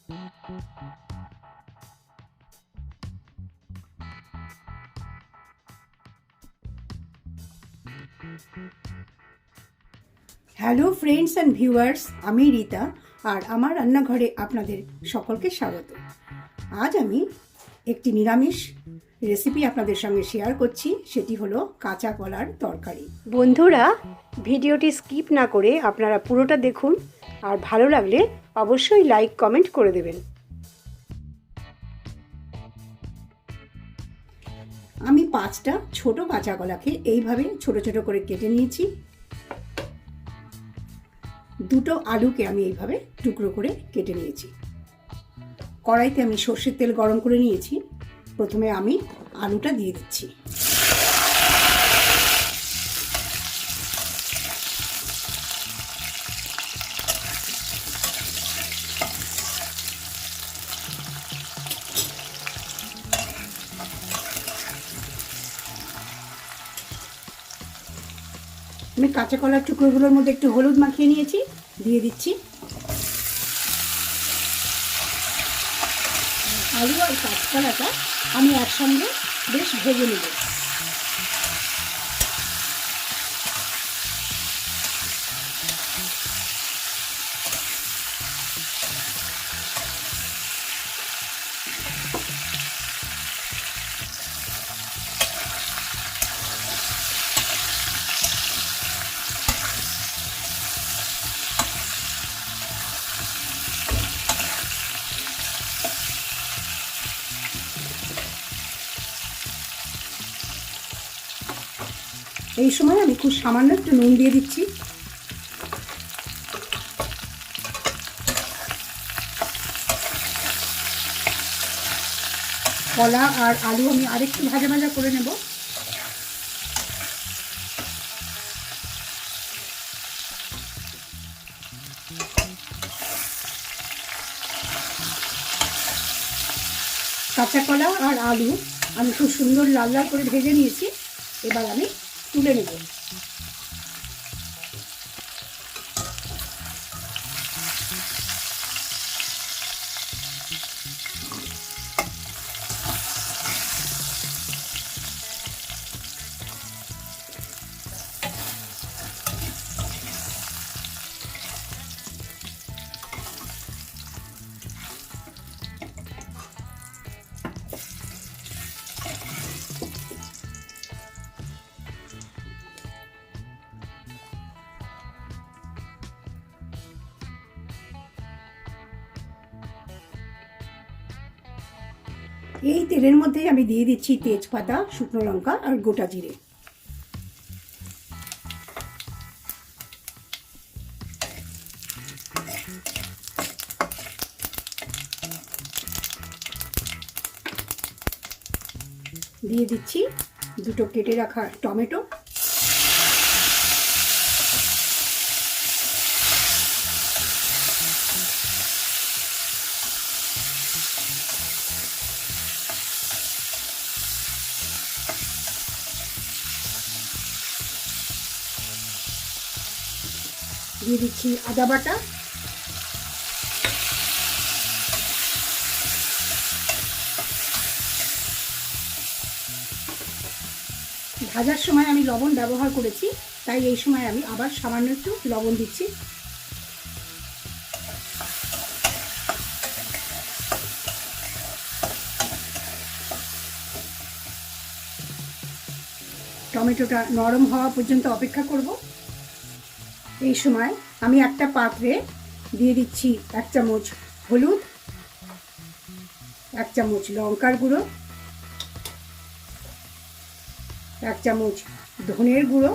Hello friends and viewers, আমি রিতা আর আমার রান্নাঘরে আপনাদের সকলকে স্বাগত। আজ আমি একটি নিরামিষ রেসিপি আপনাদের সঙ্গে শেয়ার করছি, সেটি হলো কাঁচা কলার তরকারি। বন্ধুরা, ভিডিওটি স্কিপ না করে আপনারা পুরোটা দেখুন আর ভালো লাগলে অবশ্যই লাইক কমেন্ট করে দেবেন। আমি 5টা ছোট কাঁচা কলাকে এইভাবে ছোট ছোট করে কেটে নিয়েছি। 2টো আলুকে আমি এইভাবে টুকরো করে কেটে নিয়েছি। কড়াইতে আমি সর্ষের তেল গরম করে নিয়েছি। প্রথমে আমি আলুটা দিয়ে দিচ্ছি। আমি কাঁচা কলার টুকরোগুলোর মধ্যে একটু হলুদ মাখিয়ে নিয়েছি, দিয়ে দিচ্ছি। আলু আর কাঁচকলাটা আমি একসঙ্গে বেশ ভেজে নেব। এই সময় আমি খুব সামান্য একটু নুন দিয়ে দিচ্ছি। কলা আর আলু আমি আরেকটু ভাজা ভাজা করে নেব। কাঁচা কলা আর আলু আমি খুব সুন্দর লাল লাল করে ভেজে নিয়েছি। এবার আমি তুলে নেব। এই তেলের মধ্যে আমি দিয়ে দিচ্ছি তেজপাতা, শুকনো লঙ্কা আর গোটা জিরে। দিয়ে দিচ্ছি 2টো কেটে রাখা টমেটো। দিয়ে দিচ্ছি আদা বাটা। ভাজার সময় আমি লবণ ব্যবহার করেছি, তাই এই সময় আমি আবার সামান্য একটু লবণ দিচ্ছি। টমেটোটা নরম হওয়া পর্যন্ত অপেক্ষা করব। এই সময় আমি একটা পাত্রে দিয়ে দিচ্ছি 1 চামচ হলুদ, 1 চামচ লঙ্কার গুঁড়ো, 1 চামচ ধনের গুঁড়ো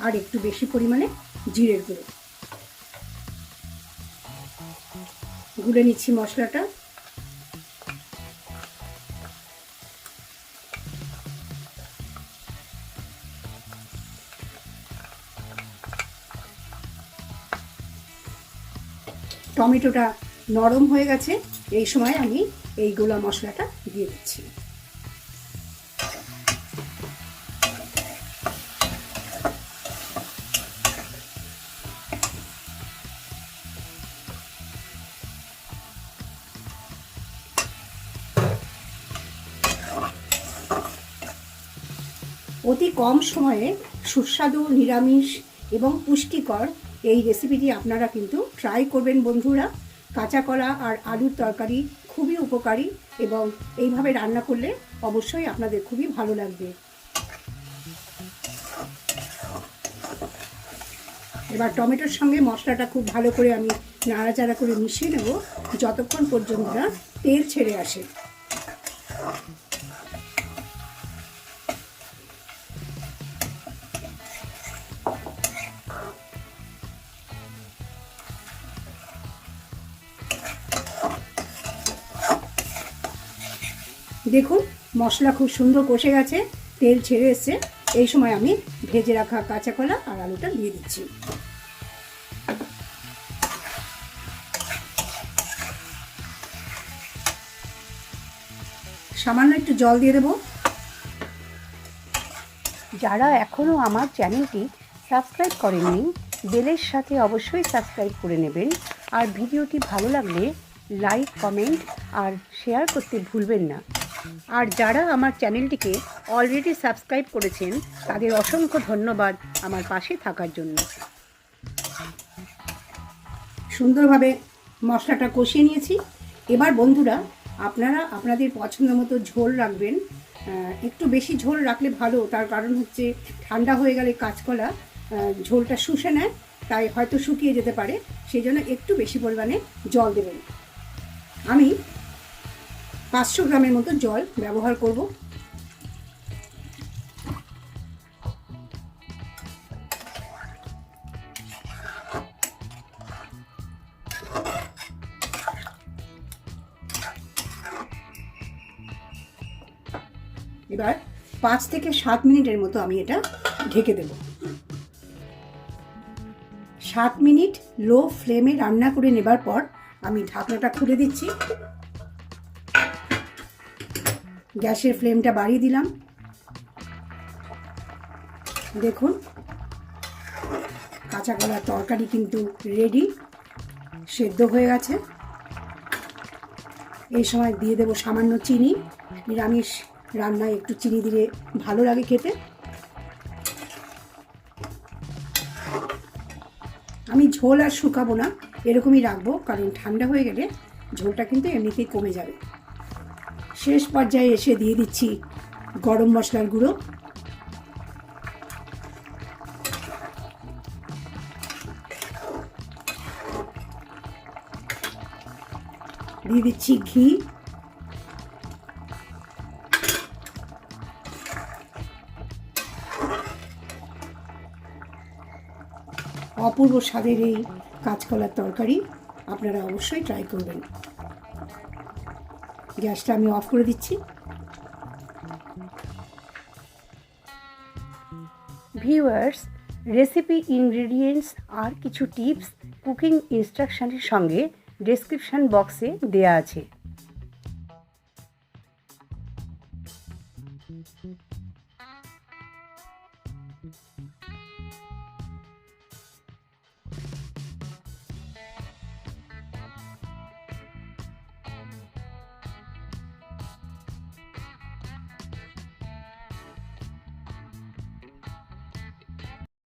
আর একটু বেশি পরিমাণে জিরের গুঁড়ো। গুলে নিচ্ছি মশলাটা। টমেটোটা নরম হয়ে গেছে। এই সময় আমি এই গোলা মশলাটা দিয়ে দিচ্ছি। অতি কম সময়ে সুস্বাদু নিরামিষ এবং পুষ্টিকর এই রেসিপিটি আপনারা কিন্তু ট্রাই করবেন বন্ধুরা। কাঁচা কলা আর আলুর তরকারি খুবই উপকারী এবং এইভাবে রান্না করলে অবশ্যই আপনাদের খুবই ভালো লাগবে। এবার টমেটোর সঙ্গে মশলাটা খুব ভালো করে আমি নাড়াচাড়া করে মিশিয়ে নেব যতক্ষণ পর্যন্ত না তেল ছেড়ে আসে। দেখুন মশলা খুব সুন্দর কষে গেছে, তেল ছেড়ে এসছে। এই সময় আমি ভেজে রাখা কাঁচা কলা আর আলুটা দিয়ে দিচ্ছি। সামান্য একটু জল দিয়ে দেব। যারা এখনও আমার চ্যানেলটি সাবস্ক্রাইব করেননি বেলের সাথে অবশ্যই সাবস্ক্রাইব করে নেবেন। আর ভিডিওটি ভালো লাগলে লাইক, কমেন্ট আর শেয়ার করতে ভুলবেন না। আর যারা আমার চ্যানেলটিকে অলরেডি সাবস্ক্রাইব করেছেন তাদের অসংখ্য ধন্যবাদ আমার পাশে থাকার জন্য। সুন্দরভাবে মশলাটা কষিয়ে নিয়েছি। এবার বন্ধুরা আপনারা আপনাদের পছন্দ মতো ঝোল রাখবেন। একটু বেশি ঝোল রাখলে ভালো, তার কারণ হচ্ছে ঠান্ডা হয়ে গেলে কাঁচকলা ঝোলটা শুষে নেয়, তাই হয়তো শুকিয়ে যেতে পারে। সেই জন্য একটু বেশি পরিমাণে জল দেবেন। আমি 500 গ্রামের মতো জল ব্যবহার করব। এবার 5 থেকে 7 মিনিটের মতো আমি এটা ঢেকে দেব। 7 মিনিট লো ফ্লেমে রান্না করে নেবার পর আমি ঢাকনাটা খুলে দিচ্ছি। গ্যাসের ফ্লেমটা বাড়িয়ে দিলাম। দেখুন কাঁচা কলার তরকারি কিন্তু রেডি, সেদ্ধ হয়ে গেছে। এই সময় দিয়ে দেব সামান্য চিনি। নিরামিষ রান্নায় একটু চিনি দিলে ভালো লাগে খেতে। আমি ঝোল আর শুকাবো না, এরকমই রাখবো, কারণ ঠান্ডা হয়ে গেলে ঝোলটা কিন্তু এমনিতেই কমে যাবে। শেষ পর্যায়ে এসে দিয়ে দিচ্ছি গরম মশলার গুঁড়ো, দিয়ে দিচ্ছি ঘি, অপূর্ব স্বাদের এই কাঁচকলার তরকারি আপনারা অবশ্যই ট্রাই করবেন। গ্যাসটা আমি অফ করে দিচ্ছি। ভিউয়ার্স, রেসিপি ইনগ্রেডিয়েন্টস আর কিছু টিপস কুকিং ইনস্ট্রাকশনের সঙ্গে ডেসক্রিপশন বক্সে দেয়া আছে।